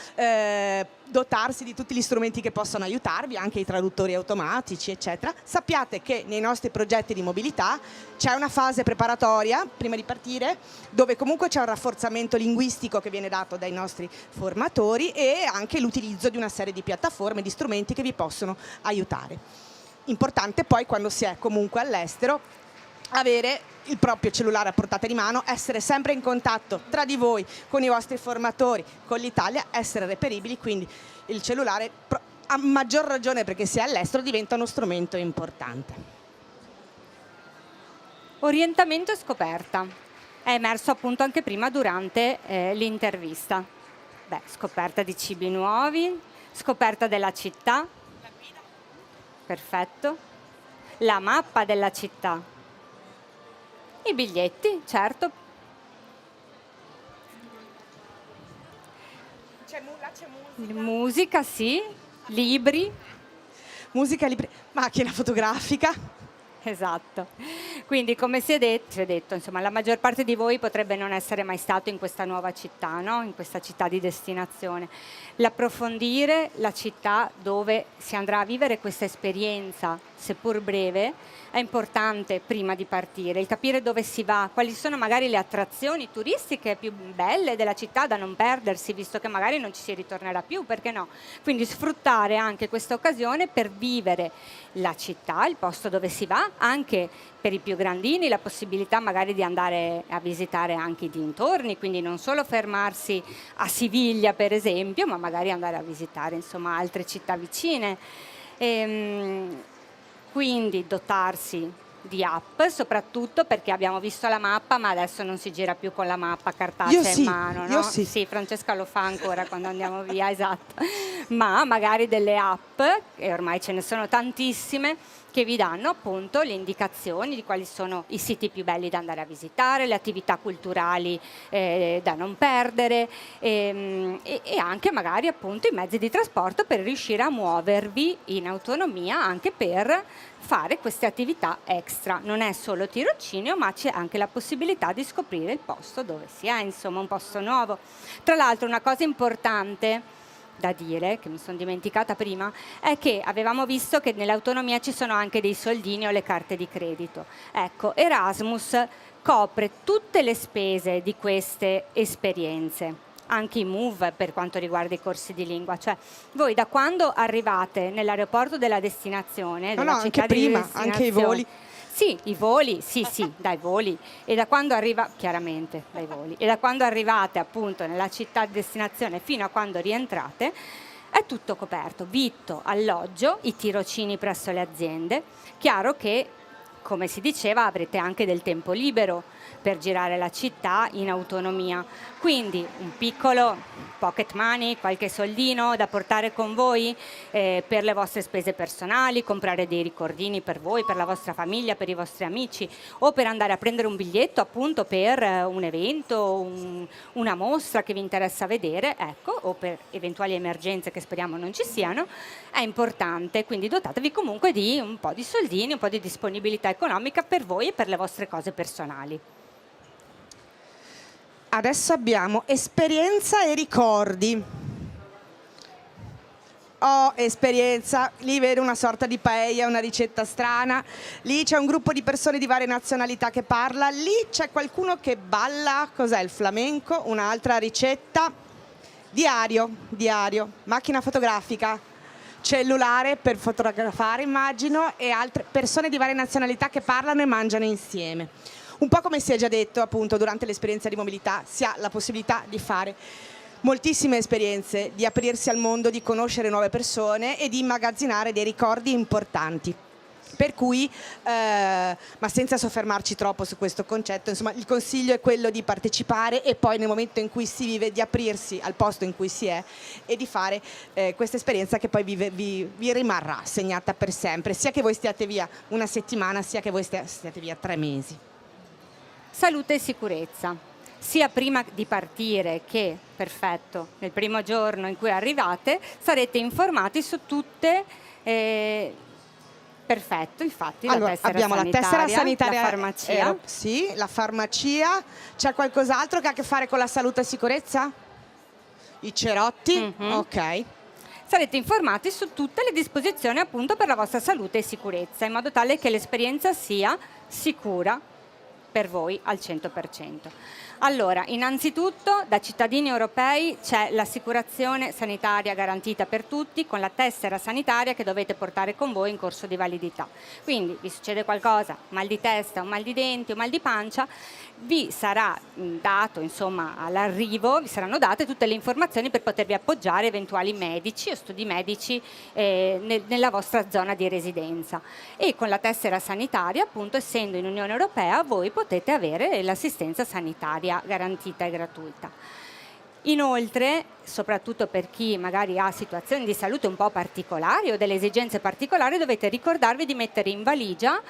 dotarsi di tutti gli strumenti che possono aiutarvi, anche i traduttori automatici, eccetera. Sappiate che nei nostri progetti di mobilità c'è una fase preparatoria prima di partire, dove comunque c'è un rafforzamento linguistico che viene dato dai nostri formatori e anche l'utilizzo di una serie di piattaforme, di strumenti che vi possono aiutare. Importante poi, quando si è comunque all'estero, avere il proprio cellulare a portata di mano, essere sempre in contatto tra di voi, con i vostri formatori, con l'Italia, essere reperibili, quindi il cellulare a maggior ragione perché si è all'estero diventa uno strumento importante. Orientamento e scoperta. È emerso appunto anche prima durante l'intervista. Beh, scoperta di cibi nuovi, scoperta della città. Perfetto. La mappa della città. I biglietti, certo. C'è Musica, sì. Libri. musica, libri, macchina fotografica. Esatto. Quindi come si è detto, insomma, la maggior parte di voi potrebbe non essere mai stato in questa nuova città, no? In questa città di destinazione. L'approfondire la città dove si andrà a vivere questa esperienza, seppur breve, è importante prima di partire, il capire dove si va, quali sono magari le attrazioni turistiche più belle della città da non perdersi, visto che magari non ci si ritornerà più, perché no? Quindi sfruttare anche questa occasione per vivere la città, il posto dove si va, anche per i più grandini la possibilità magari di andare a visitare anche i dintorni, quindi non solo fermarsi a Siviglia per esempio, ma magari andare a visitare insomma altre città vicine. Quindi dotarsi di app, soprattutto perché abbiamo visto la mappa, ma adesso non si gira più con la mappa cartacea in mano, no? Io sì. Sì, Francesca lo fa ancora quando andiamo via, esatto. Ma magari delle app, e ormai ce ne sono tantissime, che vi danno appunto le indicazioni di quali sono i siti più belli da andare a visitare, le attività culturali da non perdere e anche magari appunto i mezzi di trasporto per riuscire a muovervi in autonomia anche per fare queste attività extra. Non è solo tirocinio, ma c'è anche la possibilità di scoprire il posto dove si è, insomma un posto nuovo. Tra l'altro una cosa importante da dire, che mi sono dimenticata prima, è che avevamo visto che nell'autonomia ci sono anche dei soldini o le carte di credito. Ecco, Erasmus copre tutte le spese di queste esperienze, anche i MOVE per quanto riguarda i corsi di lingua, cioè voi da quando arrivate nell'aeroporto della destinazione, della città anche prima, di destinazione, anche i voli. Sì, i voli, sì, dai voli. E da quando chiaramente dai voli, e da quando arrivate appunto nella città di destinazione fino a quando rientrate, è tutto coperto, vitto, alloggio, i tirocini presso le aziende. Chiaro che, come si diceva, avrete anche del tempo libero per girare la città in autonomia. Quindi un piccolo pocket money, qualche soldino da portare con voi per le vostre spese personali, comprare dei ricordini per voi, per la vostra famiglia, per i vostri amici, o per andare a prendere un biglietto appunto per un evento, una mostra che vi interessa vedere, ecco, o per eventuali emergenze che speriamo non ci siano, è importante. Quindi dotatevi comunque di un po' di soldini, un po' di disponibilità economica per voi e per le vostre cose personali. Adesso abbiamo esperienza e ricordi. Esperienza, lì vedo una sorta di paella, una ricetta strana, lì c'è un gruppo di persone di varie nazionalità che parla, lì c'è qualcuno che balla, cos'è il flamenco, un'altra ricetta, diario, macchina fotografica, cellulare per fotografare immagino, e altre persone di varie nazionalità che parlano e mangiano insieme. Un po' come si è già detto appunto durante l'esperienza di mobilità, si ha la possibilità di fare moltissime esperienze, di aprirsi al mondo, di conoscere nuove persone e di immagazzinare dei ricordi importanti. Per cui, ma senza soffermarci troppo su questo concetto, insomma il consiglio è quello di partecipare e poi nel momento in cui si vive di aprirsi al posto in cui si è e di fare questa esperienza che poi vi rimarrà segnata per sempre, sia che voi stiate via una settimana, sia che voi stiate via 3 mesi. Salute e sicurezza, sia prima di partire che, perfetto, nel primo giorno in cui arrivate, sarete informati su tutte, perfetto, infatti, allora, abbiamo la tessera sanitaria, la farmacia. Sì, la farmacia. C'è qualcos'altro che ha a che fare con la salute e sicurezza? I cerotti? Ok. Sarete informati su tutte le disposizioni appunto per la vostra salute e sicurezza, in modo tale che l'esperienza sia sicura per voi al 100%. Allora, innanzitutto da cittadini europei c'è l'assicurazione sanitaria garantita per tutti con la tessera sanitaria che dovete portare con voi in corso di validità. Quindi vi succede qualcosa, mal di testa, un mal di denti o mal di pancia, vi sarà dato, insomma, all'arrivo, vi saranno date tutte le informazioni per potervi appoggiare eventuali medici o studi medici nella vostra zona di residenza. E con la tessera sanitaria, appunto, essendo in Unione Europea, voi potete avere l'assistenza sanitaria garantita e gratuita. Inoltre, soprattutto per chi magari ha situazioni di salute un po' particolari o delle esigenze particolari, dovete ricordarvi di mettere in valigia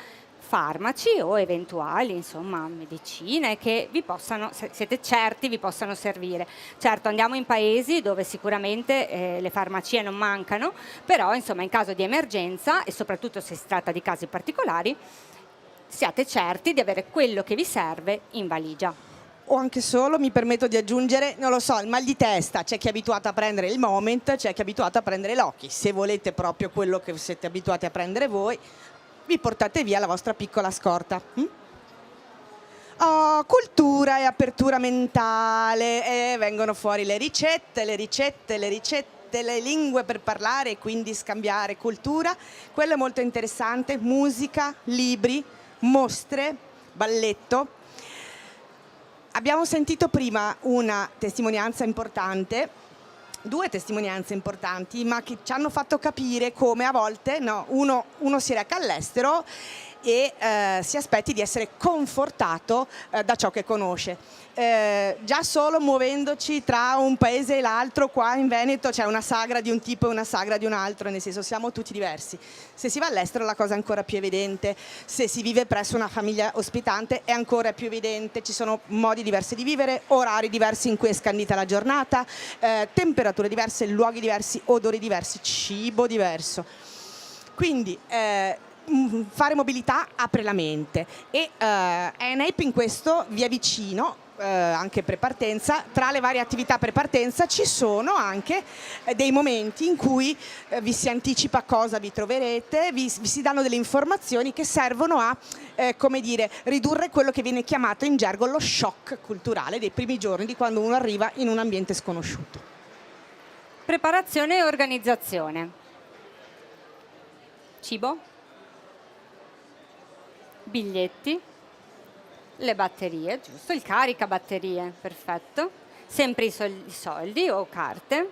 farmaci o eventuali, insomma, medicine che vi possano, se siete certi, vi possano servire. Certo, andiamo in paesi dove sicuramente le farmacie non mancano, però insomma in caso di emergenza e soprattutto se si tratta di casi particolari, siate certi di avere quello che vi serve in valigia. O anche solo, mi permetto di aggiungere, non lo so, il mal di testa, c'è chi è abituato a prendere il Moment, c'è chi è abituato a prendere l'Occhi. Se volete proprio quello che siete abituati a prendere voi, vi portate via la vostra piccola scorta. Oh, cultura e apertura mentale, vengono fuori le ricette, le lingue per parlare e quindi scambiare cultura. Quello è molto interessante, musica, libri, mostre, balletto. Abbiamo sentito prima una testimonianza importante, due testimonianze importanti, ma che ci hanno fatto capire come a volte uno si reca all'estero e si aspetti di essere confortato da ciò che conosce. Già solo muovendoci tra un paese e l'altro, qua in Veneto c'è una sagra di un tipo e una sagra di un altro, nel senso siamo tutti diversi. Se si va all'estero la cosa è ancora più evidente, se si vive presso una famiglia ospitante è ancora più evidente, ci sono modi diversi di vivere, orari diversi in cui è scandita la giornata, temperature diverse, luoghi diversi, odori diversi, cibo diverso. Quindi fare mobilità apre la mente e ENAIP in questo vi è vicino. Anche prepartenza, tra le varie attività prepartenza ci sono anche dei momenti in cui vi si anticipa cosa vi troverete, vi si danno delle informazioni che servono a come dire, ridurre quello che viene chiamato in gergo lo shock culturale dei primi giorni di quando uno arriva in un ambiente sconosciuto. Preparazione e organizzazione. Cibo, biglietti, le batterie, giusto, il caricabatterie, perfetto, sempre i soldi o carte,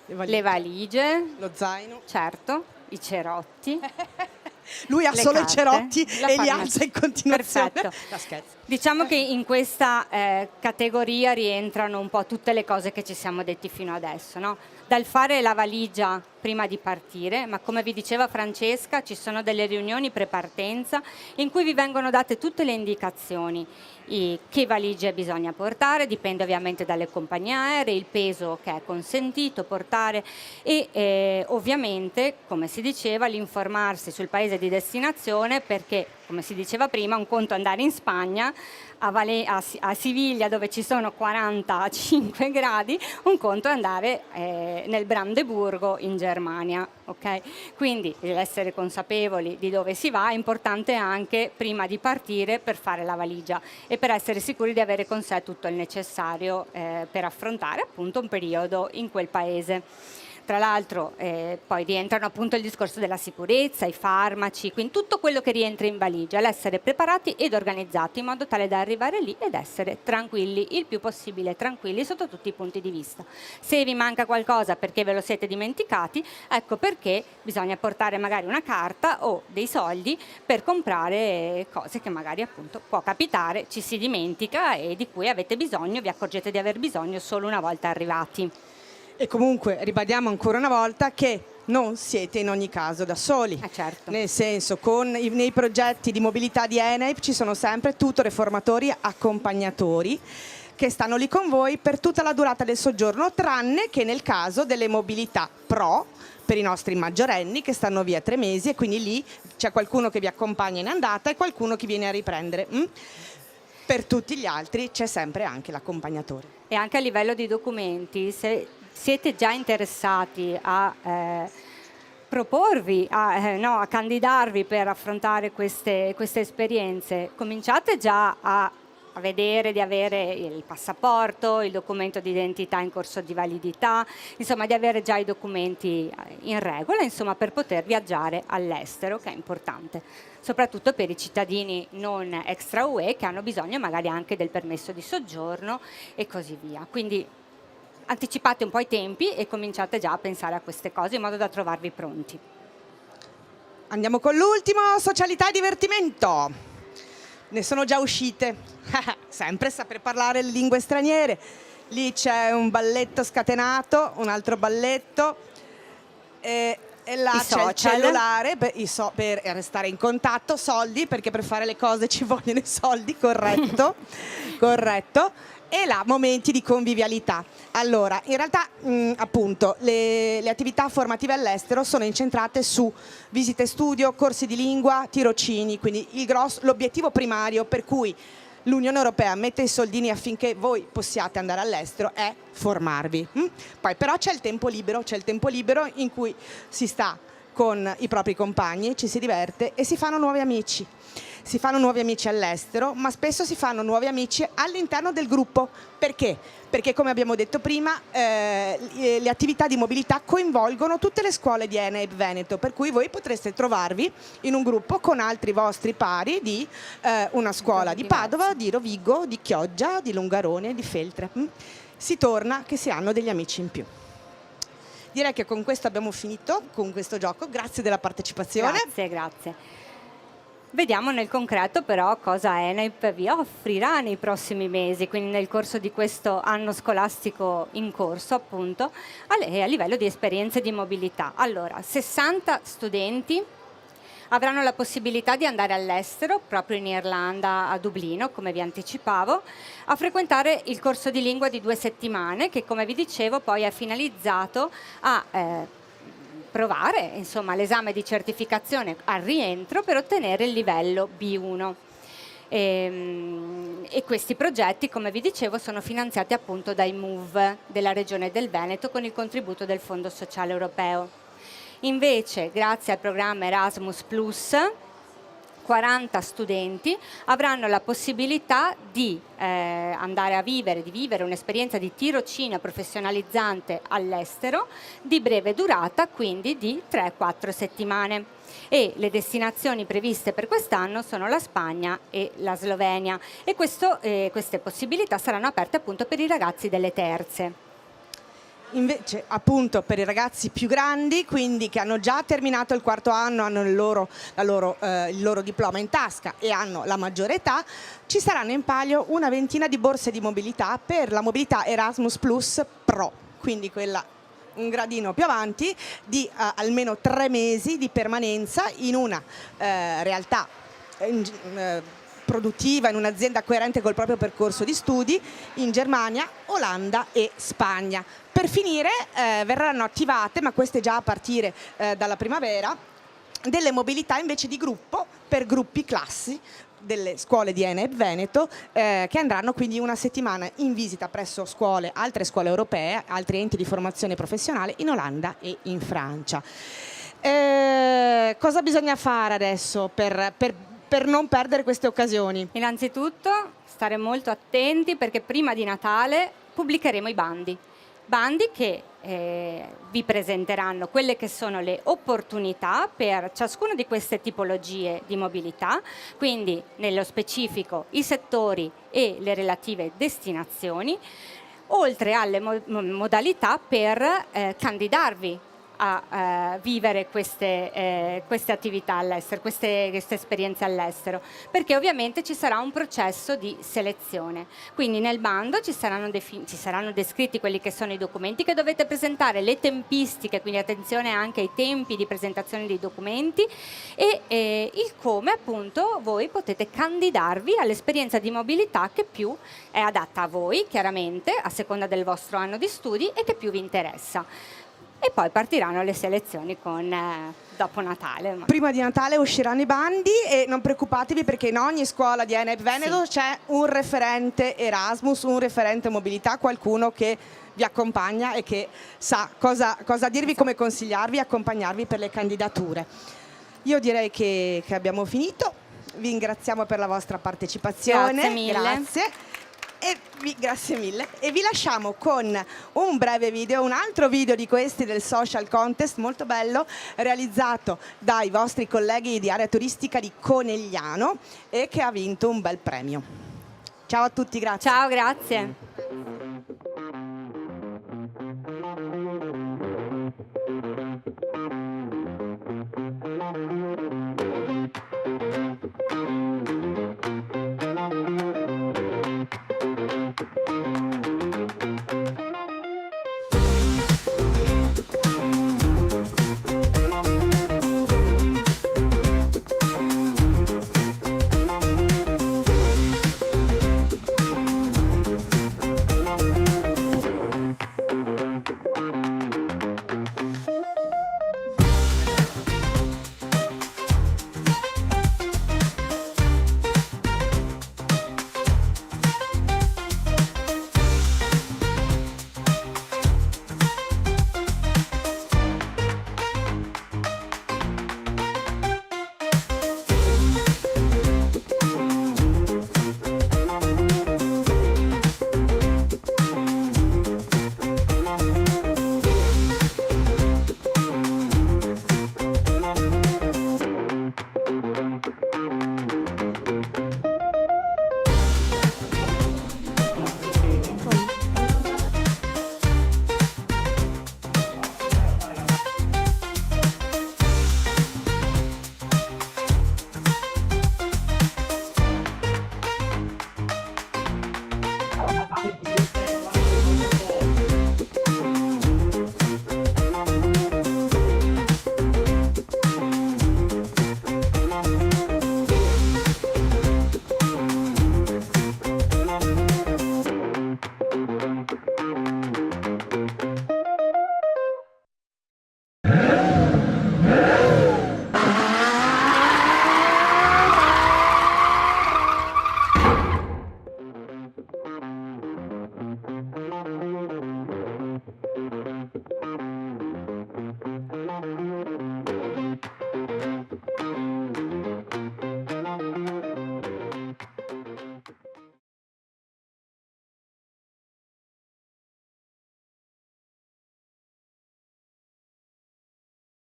le valigie, lo zaino, certo, i cerotti. Lui ha le solo carte, i cerotti la e li farmacia. alza in continuazione. Perfetto. No, scherzo. Diciamo che in questa categoria rientrano un po' tutte le cose che ci siamo detti fino adesso, no? Dal fare la valigia prima di partire, ma come vi diceva Francesca, ci sono delle riunioni pre-partenza in cui vi vengono date tutte le indicazioni, che valigie bisogna portare, dipende ovviamente dalle compagnie aeree, il peso che è consentito portare e ovviamente, come si diceva, l'informarsi sul paese di destinazione perché, come si diceva prima, un conto andare in Spagna, a Siviglia dove ci sono 45 gradi, un conto è andare nel Brandeburgo in Germania, ok? Quindi essere consapevoli di dove si va è importante anche prima di partire per fare la valigia e per essere sicuri di avere con sé tutto il necessario per affrontare appunto un periodo in quel paese. Tra l'altro poi rientrano appunto il discorso della sicurezza, i farmaci, quindi tutto quello che rientra in valigia, l'essere preparati ed organizzati in modo tale da arrivare lì ed essere tranquilli, il più possibile tranquilli sotto tutti i punti di vista. Se vi manca qualcosa perché ve lo siete dimenticati, ecco perché bisogna portare magari una carta o dei soldi per comprare cose che magari appunto può capitare, ci si dimentica e di cui avete bisogno, vi accorgete di aver bisogno solo una volta arrivati. E comunque ribadiamo ancora una volta che non siete in ogni caso da soli. Certo. Nel senso, nei progetti di mobilità di ENAIP ci sono sempre tutor e formatori accompagnatori che stanno lì con voi per tutta la durata del soggiorno, tranne che nel caso delle mobilità pro per i nostri maggiorenni che stanno via 3 mesi e quindi lì c'è qualcuno che vi accompagna in andata e qualcuno che viene a riprendere. Per tutti gli altri c'è sempre anche l'accompagnatore. E anche a livello di documenti, se siete già interessati a proporvi, a candidarvi per affrontare queste esperienze, cominciate già a vedere di avere il passaporto, il documento di identità in corso di validità, insomma di avere già i documenti in regola, insomma, per poter viaggiare all'estero, che è importante, soprattutto per i cittadini non extra UE che hanno bisogno magari anche del permesso di soggiorno e così via. Quindi anticipate un po' i tempi e cominciate già a pensare a queste cose in modo da trovarvi pronti. Andiamo con l'ultimo, socialità e divertimento. Ne sono già uscite. Sempre saper parlare le lingue straniere. Lì c'è un balletto scatenato, un altro balletto e là I c'è social. il cellulare per restare in contatto, soldi, perché per fare le cose ci vogliono i soldi, corretto, corretto. E là momenti di convivialità. Allora, in realtà appunto le attività formative all'estero sono incentrate su visite studio, corsi di lingua, tirocini, quindi l'obiettivo primario per cui l'Unione Europea mette i soldini affinché voi possiate andare all'estero è formarvi. Poi però c'è il tempo libero in cui si sta con i propri compagni, ci si diverte e si fanno nuovi amici. Si fanno nuovi amici all'estero, ma spesso si fanno nuovi amici all'interno del gruppo. Perché? Perché, come abbiamo detto prima, le attività di mobilità coinvolgono tutte le scuole di ENAIP Veneto, per cui voi potreste trovarvi in un gruppo con altri vostri pari di una scuola di Padova, di Rovigo, di Chioggia, di Longarone, di Feltre. Si torna che si hanno degli amici in più. Direi che con questo abbiamo finito, con questo gioco. Grazie della partecipazione. Grazie. Vediamo nel concreto però cosa ENAIP vi offrirà nei prossimi mesi, quindi nel corso di questo anno scolastico in corso appunto, a livello di esperienze di mobilità. Allora, 60 studenti avranno la possibilità di andare all'estero, proprio in Irlanda, a Dublino, come vi anticipavo, a frequentare il corso di lingua di 2 settimane, che come vi dicevo poi è finalizzato a provare insomma l'esame di certificazione al rientro per ottenere il livello B1 e questi progetti, come vi dicevo, sono finanziati appunto dai MOVE della Regione del Veneto con il contributo del Fondo Sociale Europeo. Invece, grazie al programma Erasmus+, 40 studenti avranno la possibilità di andare a vivere un'esperienza di tirocinio professionalizzante all'estero di breve durata, quindi di 3-4 settimane. E le destinazioni previste per quest'anno sono la Spagna e la Slovenia e queste possibilità saranno aperte appunto per i ragazzi delle terze. Invece appunto per i ragazzi più grandi, quindi che hanno già terminato il 4º anno, hanno il loro diploma in tasca e hanno la maggiore età, ci saranno in palio una ventina di borse di mobilità per la mobilità Erasmus Plus Pro, quindi quella un gradino più avanti, di almeno 3 mesi di permanenza in una realtà produttiva, in un'azienda coerente col proprio percorso di studi in Germania, Olanda e Spagna. Per finire verranno attivate, ma queste già a partire dalla primavera, delle mobilità invece di gruppo per gruppi classi delle scuole di ENAIP Veneto che andranno quindi una settimana in visita presso altre scuole europee, altri enti di formazione professionale in Olanda e in Francia. Cosa bisogna fare adesso per non perdere queste occasioni? Innanzitutto stare molto attenti perché prima di Natale pubblicheremo i bandi che vi presenteranno quelle che sono le opportunità per ciascuna di queste tipologie di mobilità, quindi nello specifico i settori e le relative destinazioni, oltre alle modalità per candidarvi a vivere queste attività all'estero, queste esperienze all'estero, perché ovviamente ci sarà un processo di selezione. Quindi nel bando ci saranno descritti quelli che sono i documenti che dovete presentare, le tempistiche, quindi attenzione anche ai tempi di presentazione dei documenti e il come appunto voi potete candidarvi all'esperienza di mobilità che più è adatta a voi, chiaramente, a seconda del vostro anno di studi e che più vi interessa. e poi partiranno le selezioni dopo Natale. Prima di Natale usciranno i bandi e non preoccupatevi perché in ogni scuola di ENAIP Veneto c'è un referente Erasmus, un referente mobilità, qualcuno che vi accompagna e che sa cosa dirvi, come consigliarvi, accompagnarvi per le candidature. Io direi che abbiamo finito, vi ringraziamo per la vostra partecipazione. Grazie mille. Grazie mille. E vi lasciamo con un breve video, un altro video di questi del social contest molto bello, realizzato dai vostri colleghi di area turistica di Conegliano e che ha vinto un bel premio. Ciao a tutti, grazie. Ciao, grazie.